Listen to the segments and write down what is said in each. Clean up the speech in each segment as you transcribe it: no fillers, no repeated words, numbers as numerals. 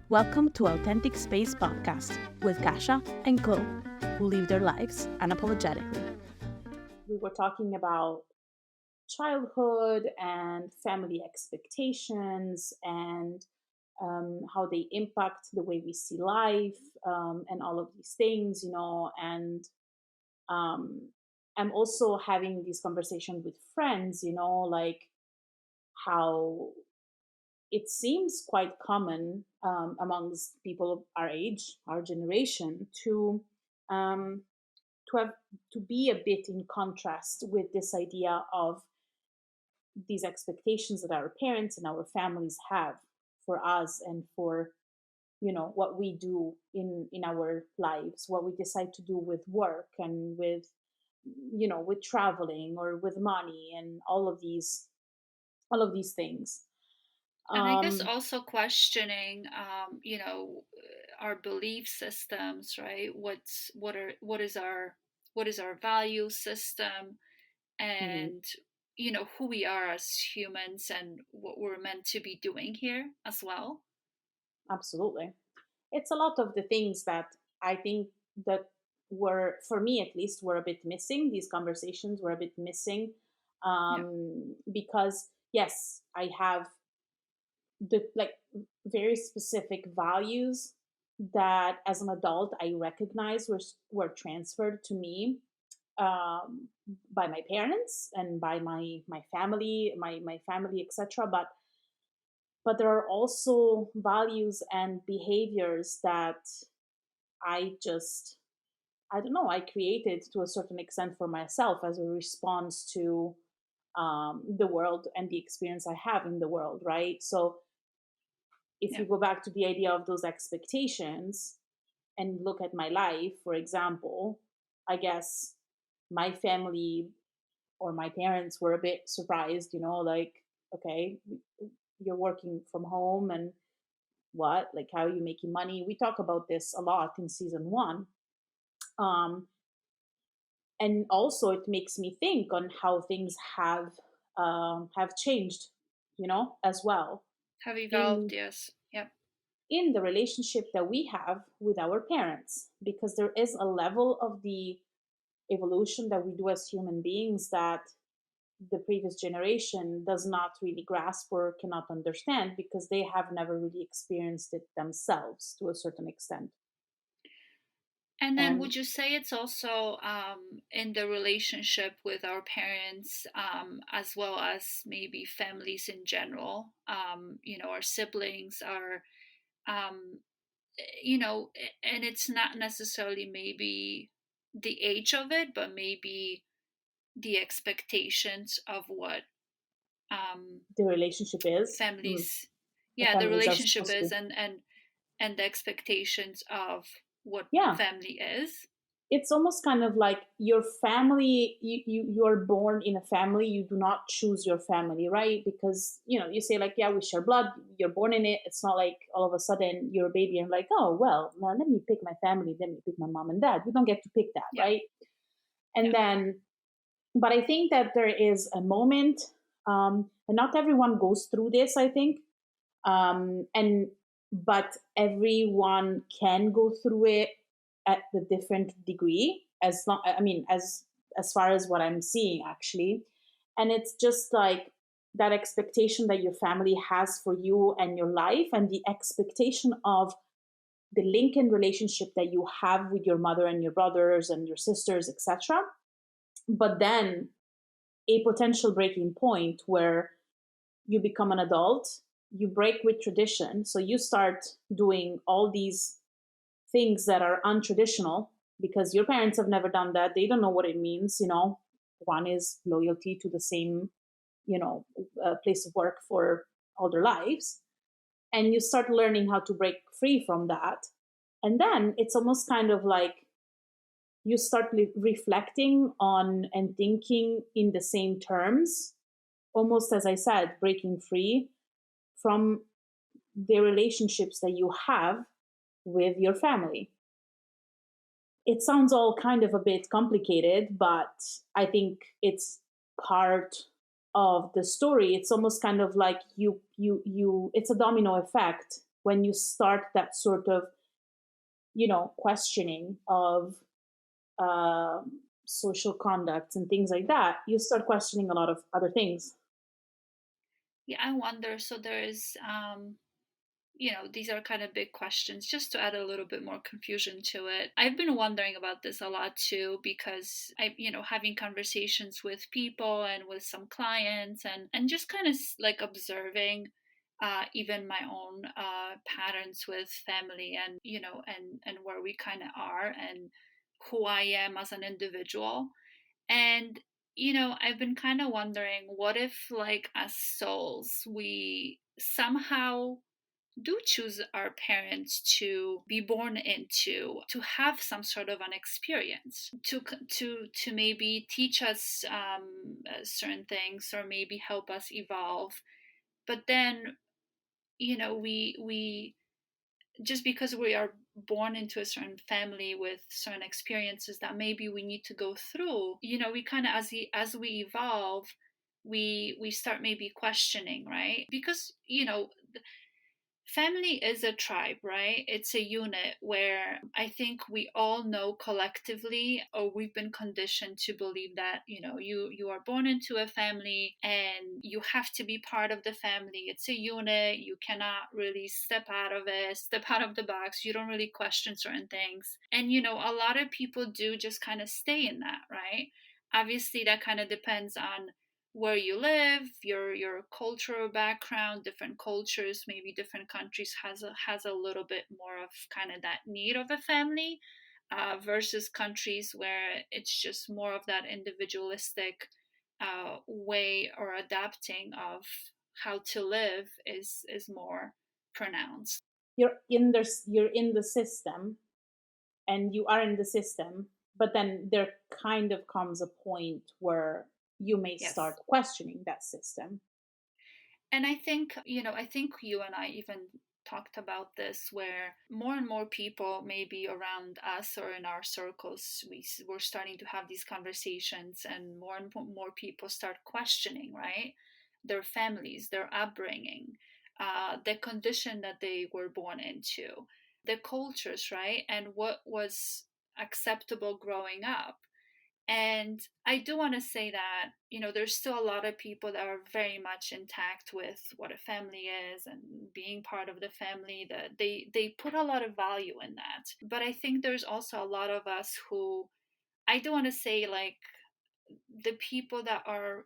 Welcome to Authentic Space Podcast with Kasha and Co, who live their lives unapologetically. We were talking about childhood and family expectations and how they impact the way we see life, and all of these things, and um, I'm also having these conversations with friends, like how it seems quite common amongst people of our age, our generation, um, to have to be a bit in contrast with this idea of these expectations that our parents and our families have for us and for what we do in our lives, what we decide to do with work and with traveling or with money and all of these things. And I guess um also questioning, our belief systems, right? What is our value system, mhm, and who we are as humans and what we're meant to be doing here as well. absolutely. It's a lot of the things that I think that were, for me at least, were a bit missing. These conversations were a bit missing, Yeah. because yes, I have the like very specific values that as an adult I recognize were transferred to me, um, by my parents and by my family, my family, etc. But there are also values and behaviors that I don't know, I created to a certain extent for myself as a response to the world and the experience I have in the world, right? So if Yeah. you go back to the idea of those expectations and look at my life, for example, I guess my family or my parents were a bit surprised, like, okay, you're working from home and what? Like, how are you making money? We talk about this a lot in season one. Um, and also, it makes me think on how things have changed, as well Have evolved, in yes. Yep. in the relationship that we have with our parents, because there is a level of the evolution that we do as human beings that the previous generation does not really grasp or cannot understand because they have never really experienced it themselves to a certain extent. And then And would you say it's also in the relationship with our parents, as well as maybe families in general, our siblings, our, um, and it's not necessarily maybe the age of it, but maybe the expectations of what um, the relationship is, families, the yeah, the families are relationship supposed is, to, and the expectations of what yeah, family is. it's almost kind of like your family. You're born in a family, you do not choose your family, right? Because you say like, yeah, we share blood, you're born in it. It's not like all of a sudden you're a baby and like, oh well, now let me pick my family, let me pick my mom and dad. We don't get to pick that, Yeah, right? And yeah. then, but I think that there is a moment, and not everyone goes through this, I think, and but everyone can go through it at the different degree, as long, I mean, as far as what I'm seeing actually. And it's just like that expectation that your family has for you and your life, and the expectation of the link and relationship that you have with your mother and your brothers and your sisters, etc. But then a potential breaking point where you become an adult, you break with tradition. So you start doing all these things that are untraditional because your parents have never done that. They don't know what it means. One is loyalty to the same, place of work for all their lives. And you start learning how to break free from that. And then it's almost kind of like you start reflecting on and thinking in the same terms, almost as I said, breaking free from the relationships that you have with your family. It sounds all kind of a bit complicated, but I think it's part of the story. It's almost kind of like you it's a domino effect. when you start that sort of, questioning of social conducts and things like that, you start questioning a lot of other things. Yeah, I wonder. So there is, these are kind of big questions. Just to add a little bit more confusion to it, I've been wondering about this a lot too, because having conversations with people and with some clients, and just kind of like observing. Even my own patterns with family, and and where we kind of are, and who I am as an individual. And, I've been kind of wondering, what if, like, as souls, we somehow do choose our parents to be born into, to have some sort of an experience, to maybe teach us certain things, or maybe help us evolve. But then, we just because we are born into a certain family with certain experiences that maybe we need to go through, we kind of, as we evolve, we start maybe questioning, right? Because family is a tribe, right? It's a unit where I think we all know collectively, or we've been conditioned to believe that, you are born into a family and you have to be part of the family. It's a unit. You cannot really step out of it, step out of the box. You don't really question certain things. And, a lot of people do just kind of stay in that, right? Obviously, that kind of depends on where you live, your cultural background. Different cultures, maybe different countries, has a little bit more of kind of that need of a family, versus countries where it's just more of that individualistic way, or adapting of how to live is more pronounced. You're in the system, and you are in the system, but then there kind of comes a point where you may Yes. start questioning that system. And I think you and I even talked about this, where more and more people, maybe around us or in our circles, we're starting to have these conversations, and more people start questioning, right? Their families, their upbringing, the condition that they were born into, the cultures, right? And what was acceptable growing up. And I do want to say that, there's still a lot of people that are very much intact with what a family is and being part of the family, that they put a lot of value in that. But I think there's also a lot of us who, I do want to say, like, the people that are,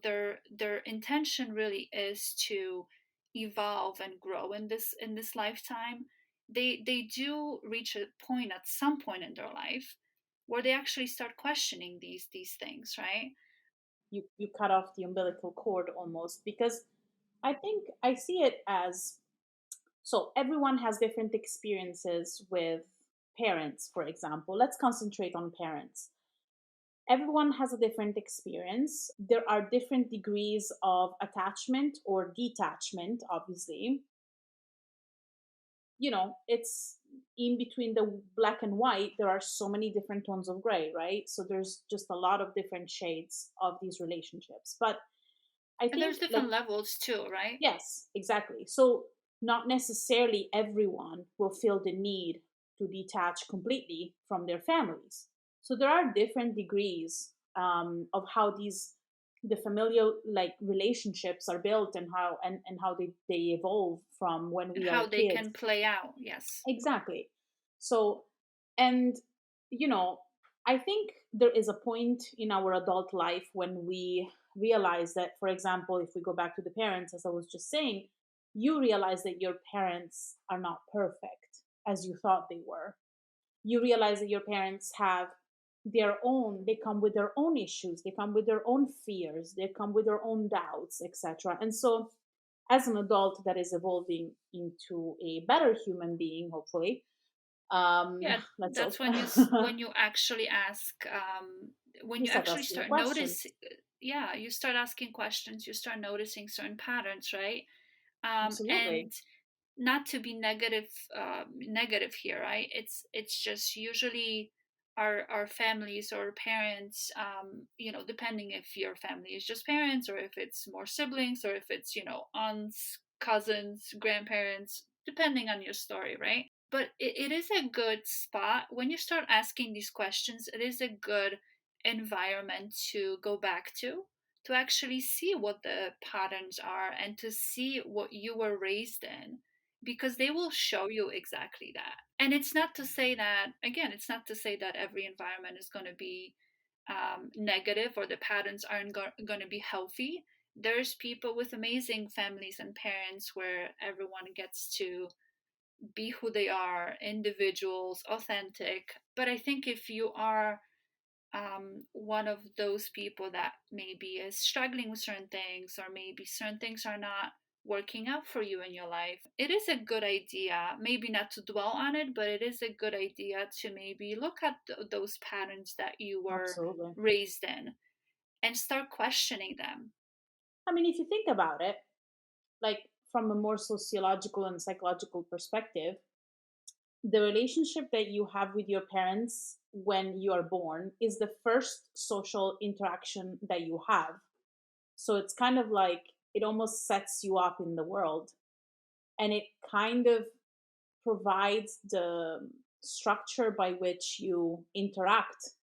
their intention really is to evolve and grow in this lifetime. They do reach a point at some point in their life where they actually start questioning these things, right? You cut off the umbilical cord almost, because I think I see it as, so everyone has different experiences with parents. For example, let's concentrate on parents. Everyone has a different experience. There are different degrees of attachment or detachment, obviously. It's in between the black and white, there are so many different tones of gray, right? So there's just a lot of different shades of these relationships. But I And there's think, like, different levels too, right? yes, exactly. So not necessarily everyone will feel the need to detach completely from their families. So there are different degrees of how the familial, like, relationships are built, and how they evolve from when And we are how a they kid. can play out. Yes. Exactly. So, and, you know, I think there is a point in our adult life when we realize that, for example, if we go back to the parents, as I was just saying, you realize that your parents are not perfect as you thought they were. You realize that your parents have they come with their own issues, they come with their own fears, they come with their own doubts, etc. And so, as an adult that is evolving into a better human being, hopefully, Yeah, let's that's hope, when you actually ask, when you you start actually asking the start notice. questions. Yeah, you start asking questions, you start noticing certain patterns, right? And Absolutely. not to be negative here, right? It's just usually our families or parents, depending if your family is just parents, or if it's more siblings, or if it's aunts, cousins, grandparents, depending on your story, right? But it is a good spot when you start asking these questions. It is a good environment to go back to actually see what the patterns are and to see what you were raised in, because they will show you exactly that. And it's not to say that, again, it's not to say that every environment is going to be negative or the patterns aren't going to be healthy. There's people with amazing families and parents where everyone gets to be who they are, individuals, authentic. But I think if you are one of those people that maybe is struggling with certain things, or maybe certain things are not working out for you in your life, it is a good idea, maybe not to dwell on it, but it is a good idea to maybe look at those patterns that you were Absolutely. raised in and start questioning them. I mean, if you think about it, like from a more sociological and psychological perspective, the relationship that you have with your parents when you are born is the first social interaction that you have. So it's kind of like it almost sets you up in the world, and it kind of provides the structure by which you interact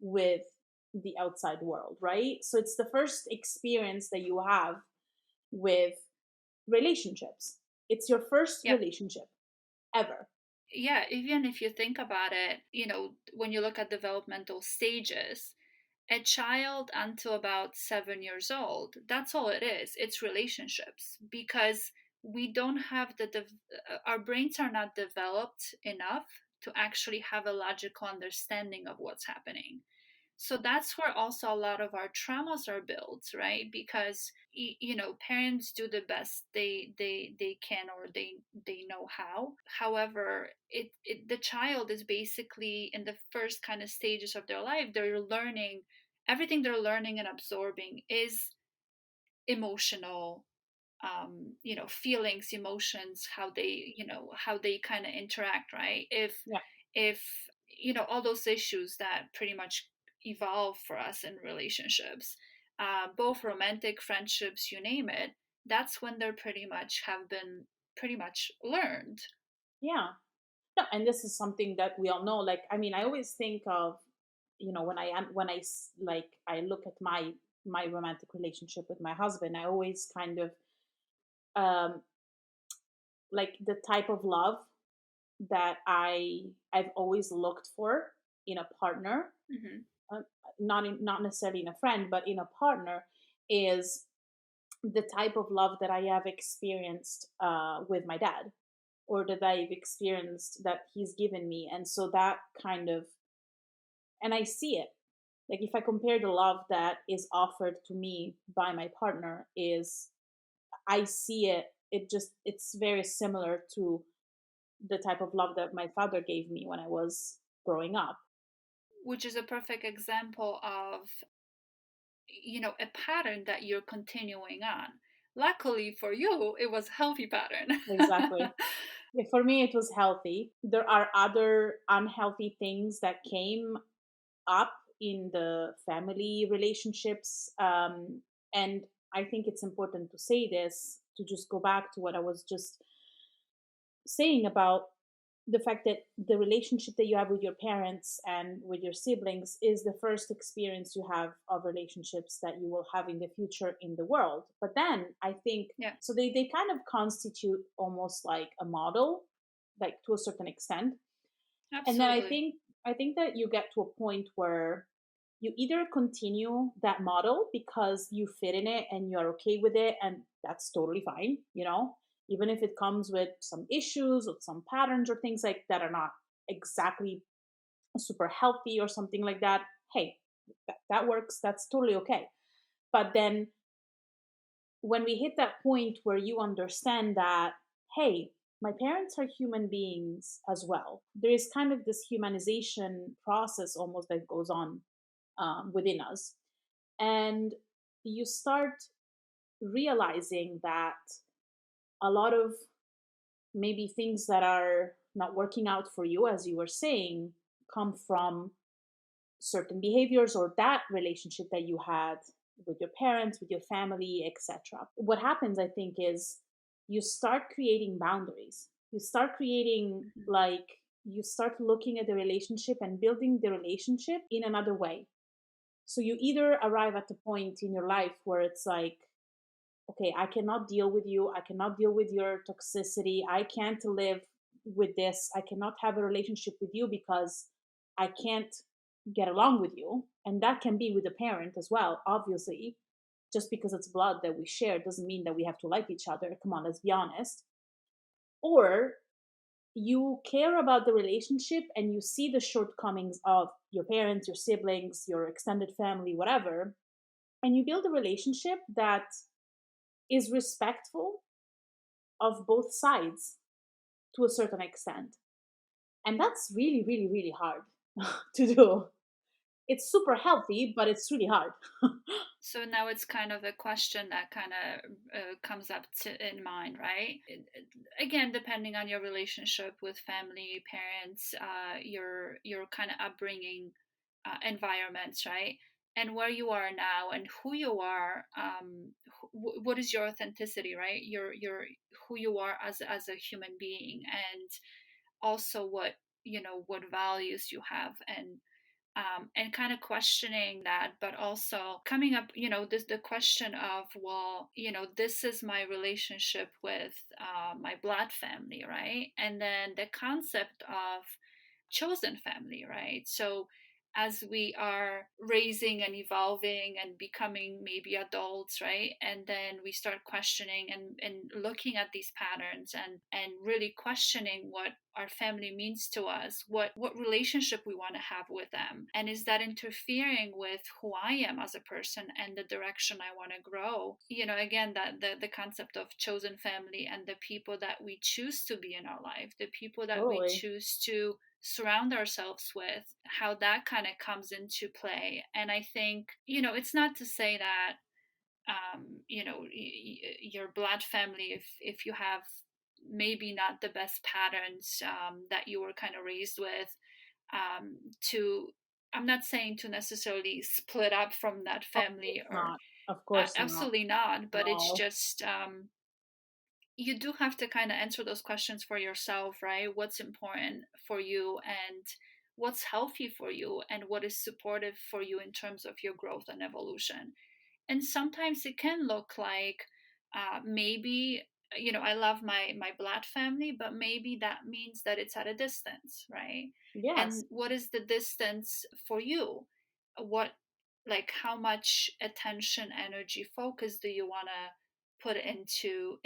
with the outside world, right? So it's the first experience that you have with relationships. It's your first Yeah. relationship ever. Yeah, even if you think about it, when you look at developmental stages, a child until about 7 years old, that's all it is. It's relationships, because we don't have our brains are not developed enough to actually have a logical understanding of what's happening. So that's where also a lot of our traumas are built, right? Because parents do the best they can, or they know how. However, the child is basically in the first kind of stages of their life. They're learning, everything they're learning and absorbing is emotional, feelings, emotions, how they kind of interact, right? Yeah. If all those issues that pretty much evolve for us in relationships, both romantic, friendships, you name it, that's when they're pretty much have been pretty much learned. Yeah. No, and this is something that we all know. Like, I mean, I always think of, when like I look at my romantic relationship with my husband, I always kind of um like the type of love that I've always looked for in a partner, Hmm. uh, not necessarily in a friend, but in a partner, is the type of love that I have experienced with my dad, or that I've experienced that he's given me. And so that kind of, and I see it. Like if I compare the love that is offered to me by my partner, is I see it. It's very similar to the type of love that my father gave me when I was growing up. Which is a perfect example of a pattern that you're continuing on. Luckily for you, it was a healthy pattern. Exactly. Yeah, for me, it was healthy. There are other unhealthy things that came up in the family relationships. And I think it's important to say this, to just go back to what I was just saying about the fact that the relationship that you have with your parents and with your siblings is the first experience you have of relationships that you will have in the future in the world. But then I think Yeah, so they kind of constitute almost like a model, like to a certain extent. And then absolutely. I think that you get to a point where you either continue that model because you fit in it and you're okay with it, and that's totally fine, even if it comes with some issues or some patterns or things like that are not exactly super healthy or something like that. Hey, that works, that's totally okay. But then when we hit that point where you understand that, hey, my parents are human beings as well, there is kind of this humanization process almost that goes on within us. And you start realizing that a lot of maybe things that are not working out for you, as you were saying, come from certain behaviors or that relationship that you had with your parents, with your family, etc. What happens, I think, is you start creating boundaries. You start creating, Mhm. like, you start looking at the relationship and building the relationship in another way. So you either arrive at the point in your life where it's like, okay, I cannot deal with you. I cannot deal with your toxicity. I can't live with this. I cannot have a relationship with you because I can't get along with you. And that can be with a parent as well, obviously. Just because it's blood that we share doesn't mean that we have to like each other. Come on, let's be honest. Or you care about the relationship and you see the shortcomings of your parents, your siblings, your extended family, whatever, and you build a relationship that is respectful of both sides to a certain extent. And that's really, really, really hard to do. It's super healthy, but it's really hard. So now it's kind of a question that kind of comes up in mind, right? Again, depending on your relationship with family, parents, your kind of upbringing, environments, right? And where you are now and who you are, what is your authenticity, right? Your who you are as a human being, and also what what values you have, and kind of questioning that, but also coming up, this the question of, well, this is my relationship with my blood family, right? And then the concept of chosen family, right? So as we are raising and evolving and becoming maybe adults, right? And then we start questioning and looking at these patterns and really questioning what our family means to us, what relationship we want to have with them. And is that interfering with who I am as a person and the direction I want to grow? Again, that the concept of chosen family and the people that we choose to be in our life, the people that we Totally. choose to surround ourselves with, how that kind of comes into play. And I think, it's not to say that, your blood family, if you have maybe not the best patterns, that you were kind of raised with, to I'm not saying to necessarily split up from that Of family, course or not. Of course not. absolutely not, but it's No. just, you do have to kind of answer those questions for yourself, right? What's important for you, and what's healthy for you, and what is supportive for you in terms of your growth and evolution. And sometimes it can look like, maybe, I love my blood family, but maybe that means that it's at a distance, right? Yes. And what is the distance for you? What, like, how much attention, energy, focus do you want to put into,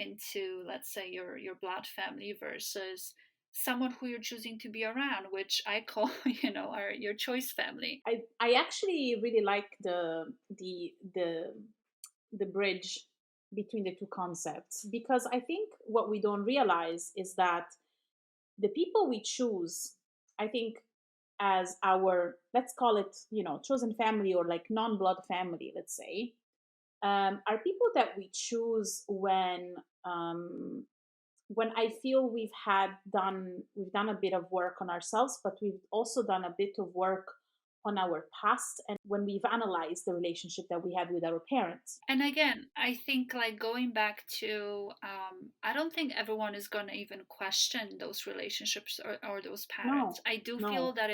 let's say, your blood family versus someone who you're choosing to be around, which I call our your choice family. I actually really like the bridge between the two concepts, because I think what we don't realize is that the people we choose, I think, as our, let's call it, chosen family, or like non-blood family, let's say, are people that we choose um, when I feel we've done a bit of work on ourselves, but we've also done a bit of work on our past, and when we've analyzed the relationship that we had with our parents. And again, I think, like, going back to, I don't think everyone is going to even question those relationships, or those patterns. No, I do feel no, that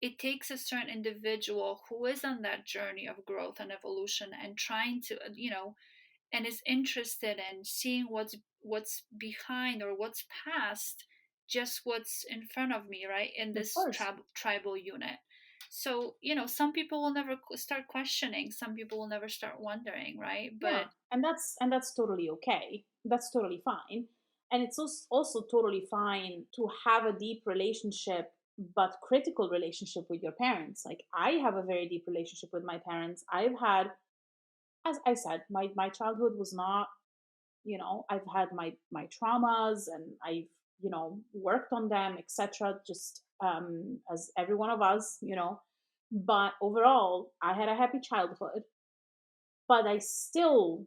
it takes a certain individual who is on that journey of growth and evolution and trying to, and is interested in seeing what's behind, or what's past just what's in front of me, right, in of this course. tribal unit. So, some people will never start questioning, some people will never start wondering, right? Yeah, But and that's totally okay. That's totally fine. And it's also totally fine to have a deep relationship, but critical relationship with your parents. Like, I have a very deep relationship with my parents. I've had, as I said, my childhood was not, I've had my traumas, and I've, worked on them, etc. Just as every one of us. But overall, I had a happy childhood. But I still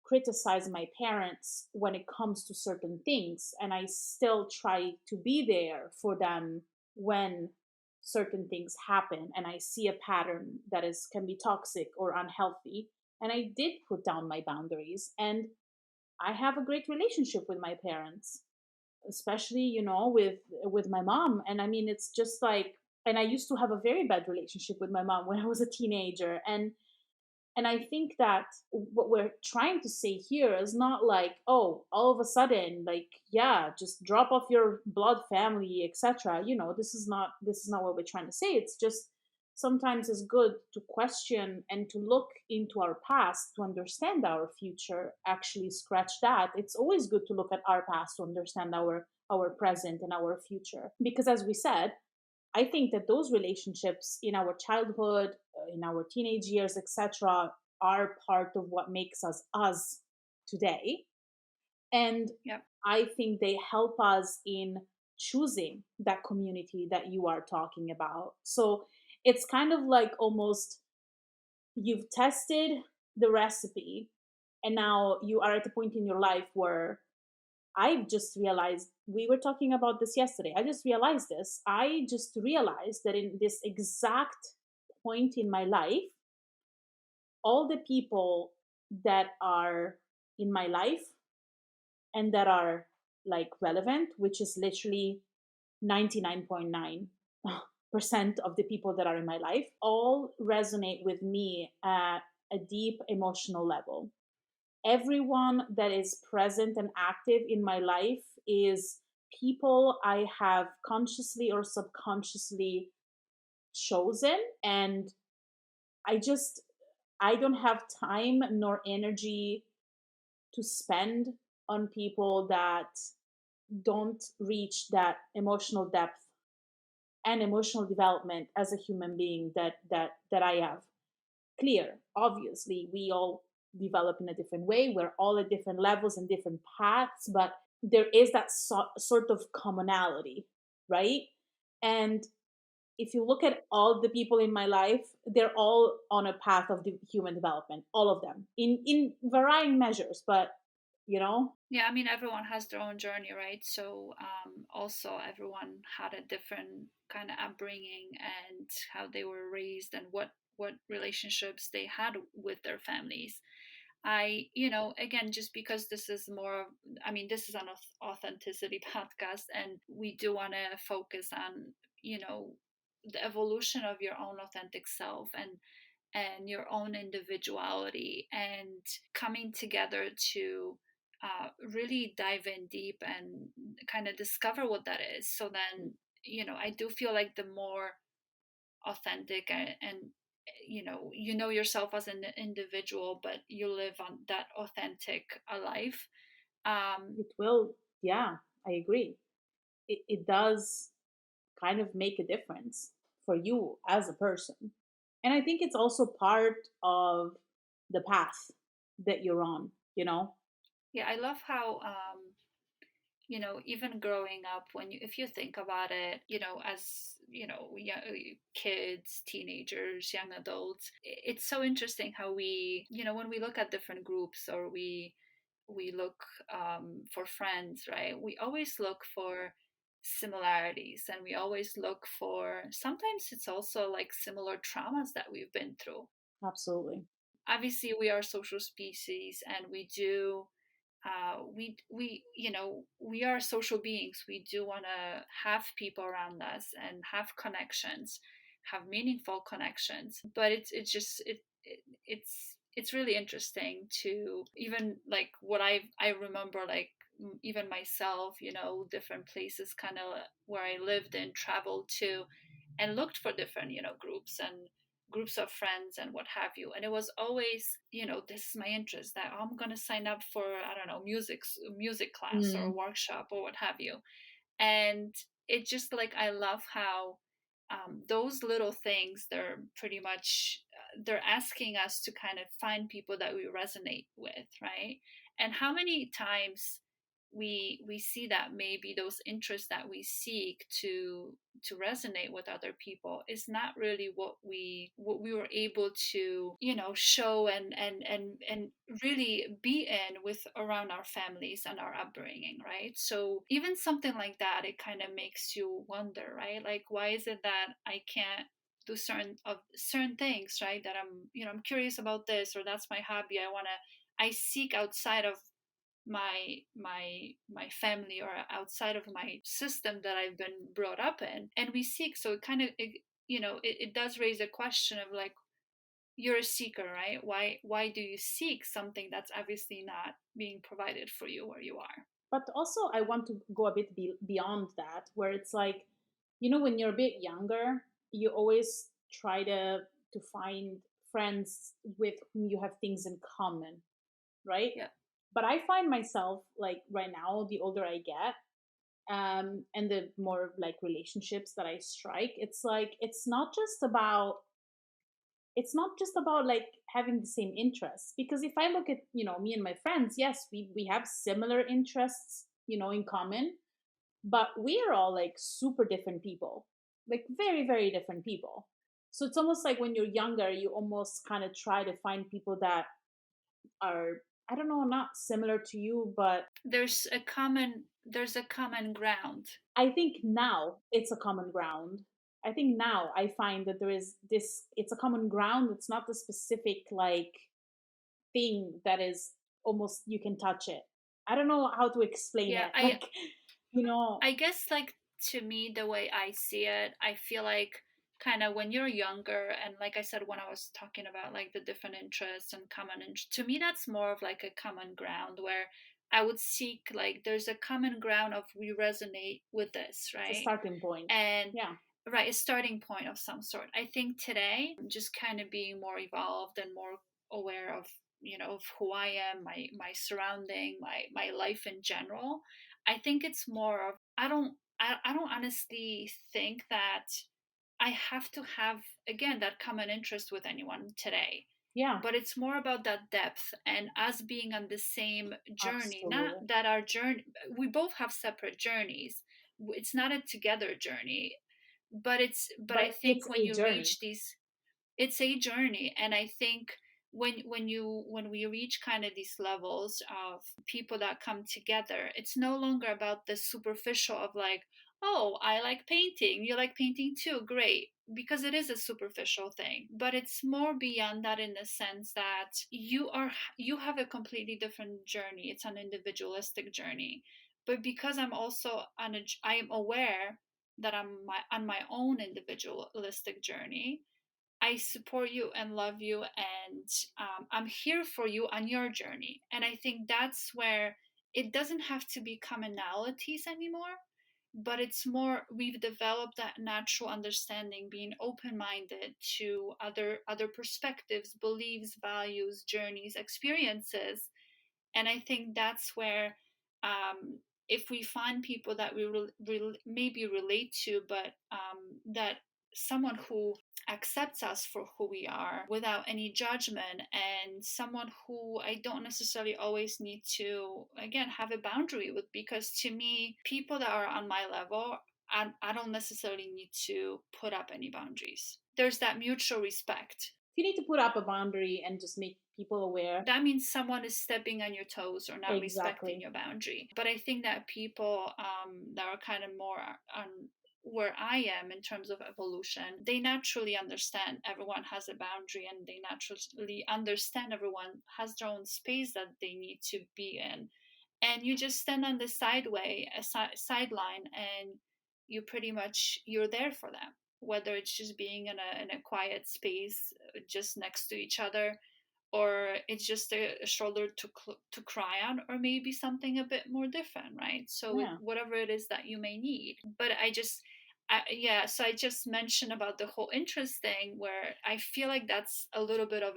criticize my parents when it comes to certain things, and I still try to be there for them when certain things happen and I see a pattern that is can be toxic or unhealthy. And I did put down my boundaries, and I have a great relationship with my parents. especially, with my mom. And I mean, it's just like, and I used to have a very bad relationship with my mom when I was a teenager. And I think that what we're trying to say here is not like, oh, all of a sudden, like, yeah, just drop off your blood family, etc. This is not what we're trying to say. It's just sometimes it's good to question and to look into our past to understand our future. Actually, scratch that. It's always good to look at our past to understand our present and our future. Because as we said, I think that those relationships in our childhood, in our teenage years, etc., are part of what makes us us today. And Yep. I think they help us in choosing that community that you are talking about. So it's kind of like almost you've tested the recipe, and now you are at a point in your life where I've just realized, we were talking about this yesterday. I just realized this. I just realized that in this exact point in my life, all the people that are in my life and that are like relevant, which is literally 99.9% of the people that are in my life, all resonate with me at a deep emotional level. Everyone that is present and active in my life is people I have consciously or subconsciously chosen. And I just, I don't have time nor energy to spend on people that don't reach that emotional depth and emotional development as a human being that I have. Clear, obviously, we all develop in a different way. We're all at different levels and different paths, but there is that sort of commonality, right? And if you look at all the people in my life, they're all on a path of human development, all of them, in varying measures, but you know. Yeah, I mean, everyone has their own journey, right? So, also, everyone had a different kind of upbringing and how they were raised and what relationships they had with their families. Again, just because this is more, I mean, this is an authenticity podcast, and we do want to focus on, the evolution of your own authentic self and your own individuality and coming together to really dive in deep and kind of discover what that is. So then, I do feel like the more authentic and you know yourself as an individual, but you live on that authentic life. It will, yeah, I agree. It does kind of make a difference for you as a person. And I think it's also part of the path that you're on, you know? Yeah, I love how even growing up, when you if you think about it, as young, kids, teenagers, young adults, it's so interesting how we, when we look at different groups, or we look for friends, right? We always look for similarities, and we always look for, sometimes it's also like similar traumas that we've been through. Absolutely. Obviously, we are social species, and we do we are social beings. We do want to have people around us and have connections, have meaningful connections. But it's just it's really interesting to, even like what I remember, like even myself, different places kind of where I lived and traveled to, and looked for different groups and groups of friends and what have you. And it was always, this is my interest, that I'm going to sign up for, I don't know, music class or Mm. workshop or what have you. And it just, like, I love how those little things, they're pretty much they're asking us to kind of find people that we resonate with, right? And how many times we see that maybe those interests that we seek to resonate with other people is not really what we were able to, show and really be in with around our families and our upbringing, right? So even something like that, it kind of makes you wonder, right? Like, why is it that I can't do certain things, right? That I'm curious about this, or that's my hobby, I seek outside of my family or outside of my system that I've been brought up in, and we seek. So it kind of it does raise a question of like, you're a seeker, right? Why do you seek something that's obviously not being provided for you where you are? But also, I want to go a bit beyond that, where it's like, when you're a bit younger, you always try to find friends with whom you have things in common, right? Yeah. But I find myself like right now, the older I get, and the more like relationships that I strike, it's like it's not just about like having the same interests. Because if I look at me and my friends, yes, we have similar interests in common, but we are all like super different people, like very very different people. So it's almost like when you're younger, you almost kind of try to find people that are, I don't know, not similar to you, but There's a common ground. I think now it's a common ground. I think now I find that there is this, it's a common ground. It's not the specific like thing that is almost you can touch it. I don't know how to explain Yeah, it. I Like, you know, I guess, like, to me, the way I see it, I feel like kind of when you're younger, and like I said, when I was talking about like the different interests and common interest, to me, that's more of like a common ground where I would seek, like, there's a common ground of we resonate with this, it's a right? starting point. And Yeah. right, a starting point of some sort. I think today, just kind of being more evolved and more aware of, of who I am, my surrounding, my life in general. I think it's more of, I don't honestly think that I have to have, again, that common interest with anyone today. Yeah. But it's more about that depth and us being on the same journey. Not Absolutely. that our journey, we both have separate journeys. It's not a together journey, but I But think it's when a you journey. reach these, it's a journey. And I think when we reach kind of these levels of people that come together, it's no longer about the superficial of like, oh, I like painting, you like painting too, great, because it is a superficial thing. But it's more beyond that, in the sense that you have a completely different journey. It's an individualistic journey. But because I'm also I am aware that on my own individualistic journey, I support you and love you, and I'm here for you on your journey. And I think that's where it doesn't have to be commonalities anymore, but it's more we've developed that natural understanding, being open-minded to other perspectives, beliefs, values, journeys, experiences. And I think that's where, if we find people that we maybe relate to, but that someone who accepts us for who we are without any judgment, and someone who I don't necessarily always need to, again, have a boundary with, because to me, people that are on my level, I don't necessarily need to put up any boundaries. There's that mutual respect. If you need to put up a boundary and just make people aware. That means someone is stepping on your toes or not respecting Exactly. your boundary. But I think that people, that are kind of more on where I am in terms of evolution, they naturally understand everyone has a boundary, and they naturally understand everyone has their own space that they need to be in. And you just stand on the sideline, and you're there for them, whether it's just being in a quiet space, just next to each other, or it's just a shoulder to cry on, or maybe something a bit more different, right? So Yeah. whatever it is that you may need. But yeah, so I just mentioned about the whole interest thing, where I feel like that's a little bit of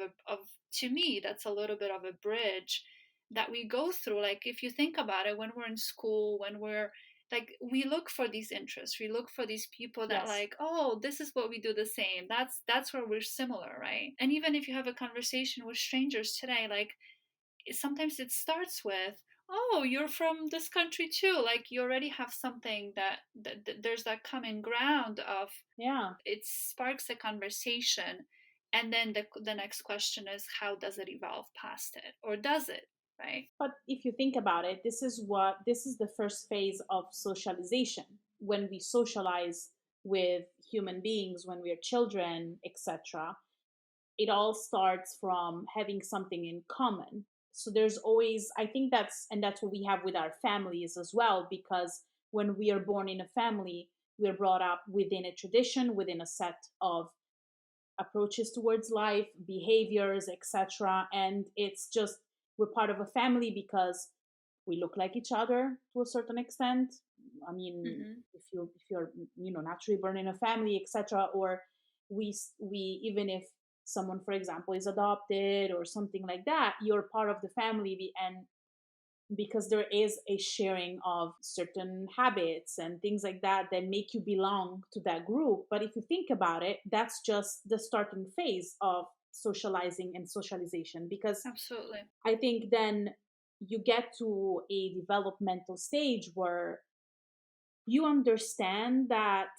to me, that's a little bit of a bridge that we go through. Like, if you think about it, when we're in school, when we're like, we look for these interests, we look for these people that, Yes. like, oh, this is what we do the same, that's where we're similar, right? And even if you have a conversation with strangers today, like, sometimes it starts with, oh, you're from this country too, like you already have something that there's that common ground of, Yeah. it sparks a conversation. And then the next question is, how does it evolve past it, or does it, right? But if you think about it, this is the first phase of socialization. When we socialize with human beings, when we are children, etc., it all starts from having something in common. So there's always, I think that's what we have with our families as well, because when we are born in a family, we're brought up within a tradition, within a set of approaches towards life, behaviors, etc. And it's just, we're part of a family because we look like each other to a certain extent. I mean, Hmm. if you're naturally born in a family, etc. Or we even if someone, for example, is adopted or something like that, you're part of the family, and because there is a sharing of certain habits and things like that that make you belong to that group. But if you think about it, that's just the starting phase of socializing and socialization, because Absolutely. I think then you get to a developmental stage where you understand that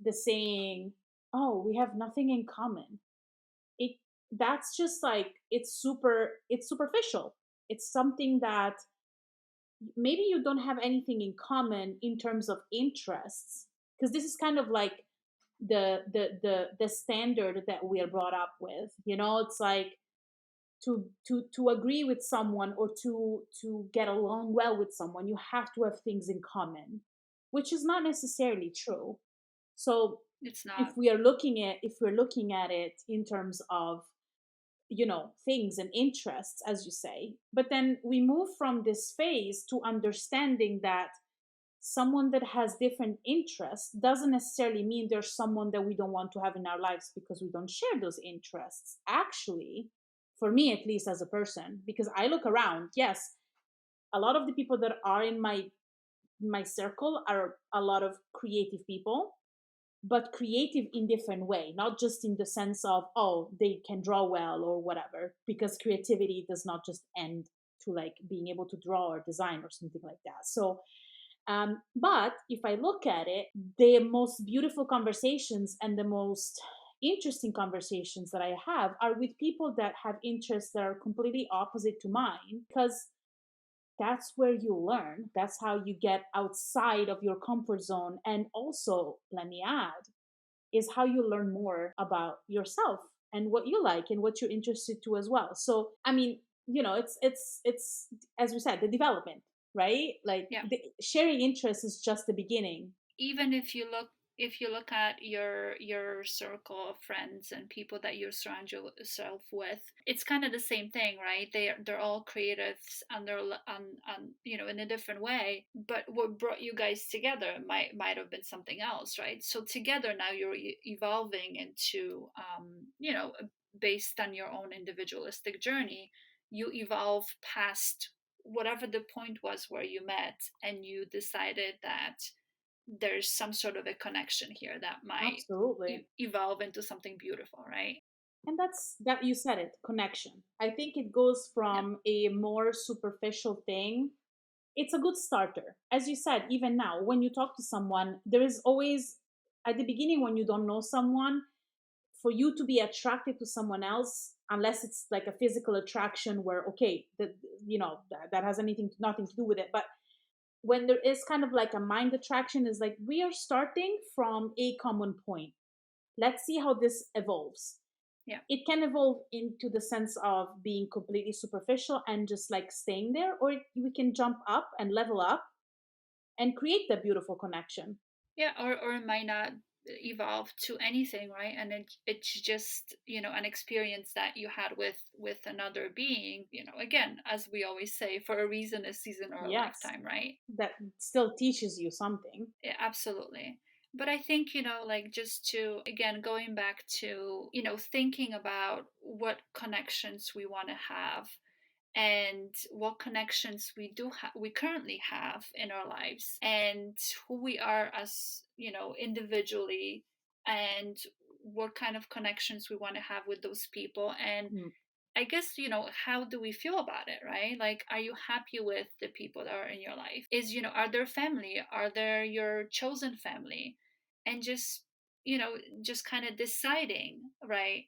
the saying, oh, we have nothing in common, it that's just like, it's superficial. It's something that maybe you don't have anything in common in terms of interests, because this is kind of like the standard that we are brought up with. It's like, to agree with someone, or to get along well with someone, you have to have things in common, which is not necessarily true. So It's if not. we are looking at if we're looking at it in terms of things and interests, as you say, but then we move from this phase to understanding that someone that has different interests doesn't necessarily mean there's someone that we don't want to have in our lives because we don't share those interests. Actually, for me, at least, as a person, because I look around, yes, a lot of the people that are in my circle are a lot of creative people, but creative in different way, not just in the sense of, oh, they can draw well or whatever, because creativity does not just end to like being able to draw or design or something like that. So but if I look at it, the most beautiful conversations and the most interesting conversations that I have are with people that have interests that are completely opposite to mine, because that's where you learn. That's how you get outside of your comfort zone. And also, let me add, is how you learn more about yourself and what you like and what you're interested to as well. So, I mean, it's as we said, the development, right? Like Yeah. the sharing interests is just the beginning. Even if you look at your circle of friends and people that you surround yourself with, it's kind of the same thing, right? They're all creatives, and they're on in a different way, but what brought you guys together might have been something else, right? So together now you're evolving into based on your own individualistic journey, you evolve past whatever the point was where you met, and you decided that there's some sort of a connection here that might Absolutely. evolve into something beautiful, right? And that's that, you said it, connection. I think it goes Yeah. from a more superficial thing. It's a good starter. As you said, even now, when you talk to someone, there is always, at the beginning, when you don't know someone, for you to be attracted to someone else, unless it's like a physical attraction where, okay, that has nothing to do with it. But when there is kind of like a mind attraction, is like, we are starting from a common point. Let's see how this evolves. Yeah. It can evolve into the sense of being completely superficial and just like staying there, or we can jump up and level up and create that beautiful connection. Yeah, or it might not evolve to anything, right? And it's just an experience that you had with another being, again, as we always say, for a reason, a season, or a Yes, lifetime, right? that still teaches you something. Yeah, absolutely. But I think, like, just to, again, going back to, thinking about what connections we want to have, and what connections we currently have in our lives, and who we are as, individually, and what kind of connections we want to have with those people. And Mm. I guess, how do we feel about it, right? Like, are you happy with the people that are in your life? Are there family? Are there your chosen family? And just kind of deciding, right?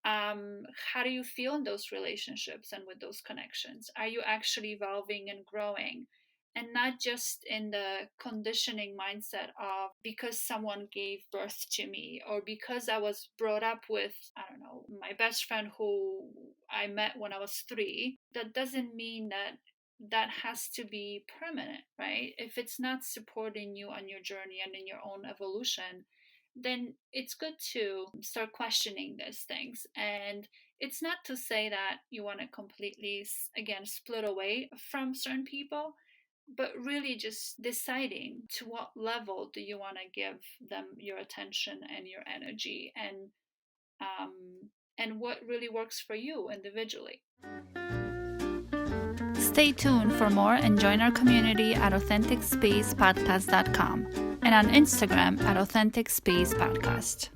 How do you feel in those relationships and with those connections? Are you actually evolving and growing? and not just in the conditioning mindset of because someone gave birth to me or because I was brought up with, I don't know, my best friend who I met when I was 3. That doesn't mean that that has to be permanent, right? If it's not supporting you on your journey and in your own evolution, then it's good to start questioning these things. And it's not to say that you want to completely, again, split away from certain people, but really just deciding to what level do you want to give them your attention and your energy, um, and what really works for you individually. Stay tuned for more and join our community at AuthenticSpacePodcast.com and on Instagram at AuthenticSpacePodcast.